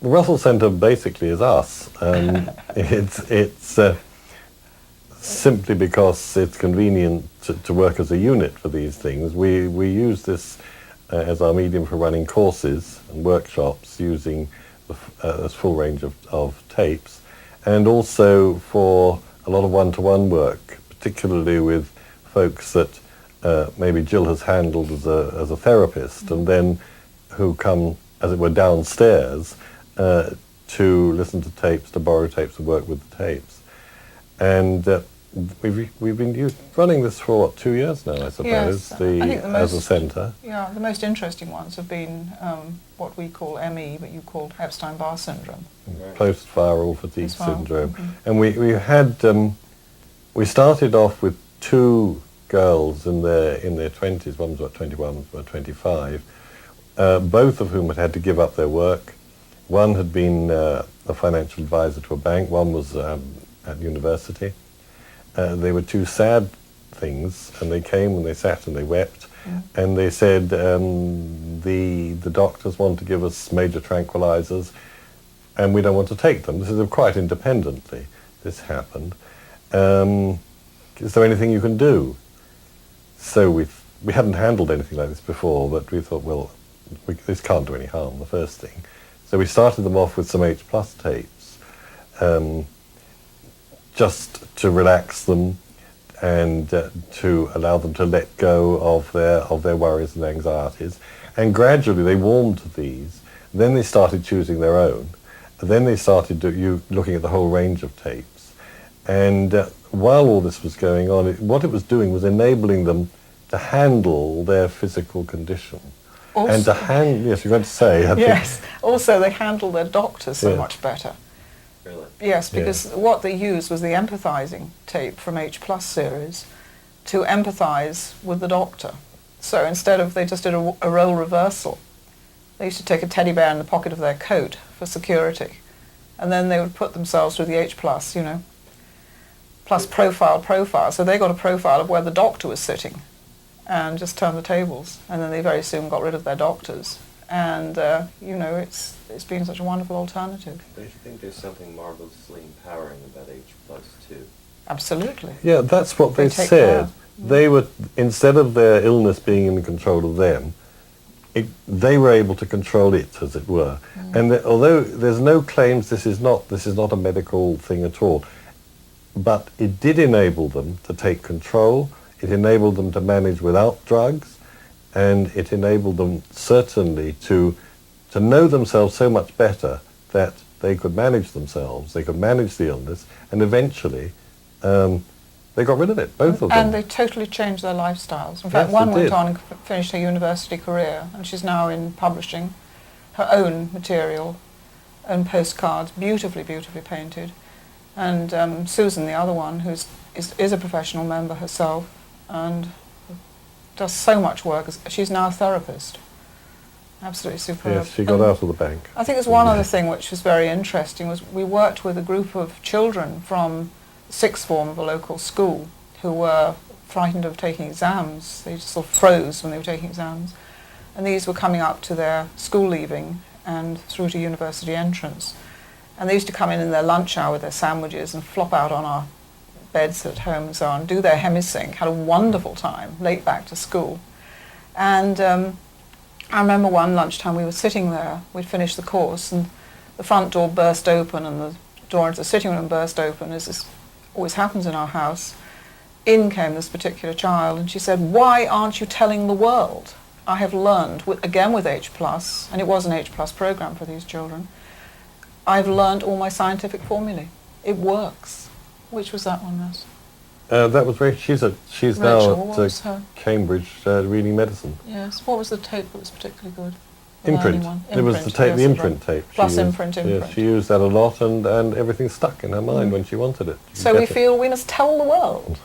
the Russell Centre basically is us. It's simply because it's convenient to work as a unit for these things. We use this as our medium for running courses and workshops using a full range of tapes, and also for a lot of one-to-one work, particularly with folks that maybe Jill has handled as a therapist, and then who come, as it were, downstairs to listen to tapes, to borrow tapes, to work with the tapes. And we've been running this for, what, 2 years now, I suppose, Yes, I think as a centre. Yeah, the most interesting ones have been what we call ME, but you called Epstein-Barr syndrome. Post-viral fatigue syndrome. And we started off with 2 girls in their 20s, one was about 21, one was about 25, both of whom had to give up their work. One had been a financial advisor to a bank, one was at university. They were 2 sad things, and they came and they sat and they wept, and they said the doctors want to give us major tranquilizers, and we don't want to take them. This is quite independently. This happened. Is there anything you can do? So we hadn't handled anything like this before, but we thought, well, this can't do any harm, the first thing. So we started them off with some H+ tapes, just to relax them and to allow them to let go of their worries and anxieties. And gradually they warmed to these. Then they started choosing their own. And then they started looking at the whole range of tapes. And while all this was going on, what it was doing was enabling them to handle their physical condition. Also, and to yes, you're going to say. Yes, also they handle their doctors so much better. Really? Yes, because what they used was the empathizing tape from H+ series to empathize with the doctor. So instead of, they just did a role reversal. They used to take a teddy bear in the pocket of their coat for security, and then they would put themselves through the H+, plus profile. So they got a profile of where the doctor was sitting, and just turned the tables, and then they very soon got rid of their doctors. And it's been such a wonderful alternative. Don't you think there's something marvelously empowering about H+ too? Absolutely. Yeah, that's what they said. They were, instead of their illness being in control of them, they were able to control it, as it were. And although there's no claims, this is not a medical thing at all, but it did enable them to take control. It enabled them to manage without drugs, and it enabled them certainly to know themselves so much better that they could manage themselves, they could manage the illness, and eventually they got rid of it, both of them. And they totally changed their lifestyles. In fact, one went on and finished her university career, and she's now in publishing her own material, own postcards, beautifully, beautifully painted. And Susan, the other one, who is a professional member herself, and does so much work. She's now a therapist. Absolutely superb. Yes, she got out of the bank. I think there's one other thing which was very interesting, was we worked with a group of children from sixth form of a local school who were frightened of taking exams. They just sort of froze when they were taking exams. And these were coming up to their school leaving and through to university entrance. And they used to come in their lunch hour with their sandwiches and flop out on our beds at home and so on, do their hemisync, had a wonderful time, late back to school. And I remember one lunchtime we were sitting there, we'd finished the course, and the front door burst open and the door into the sitting room burst open, as this always happens in our house. In came this particular child, and she said, "Why aren't you telling the world? I have learned, again with H+, and it was an H+ program for these children, I've learned all my scientific formulae. It works." Which was that one, Russ? That was Rachel. She's Rachel, now at Cambridge reading medicine. Yes. What was the tape that was particularly good? Imprint. It was the tape, yes, the imprint tape. Plus imprint. Yes, she used that a lot, and everything stuck in her mind when she wanted it. So we feel we must tell the world.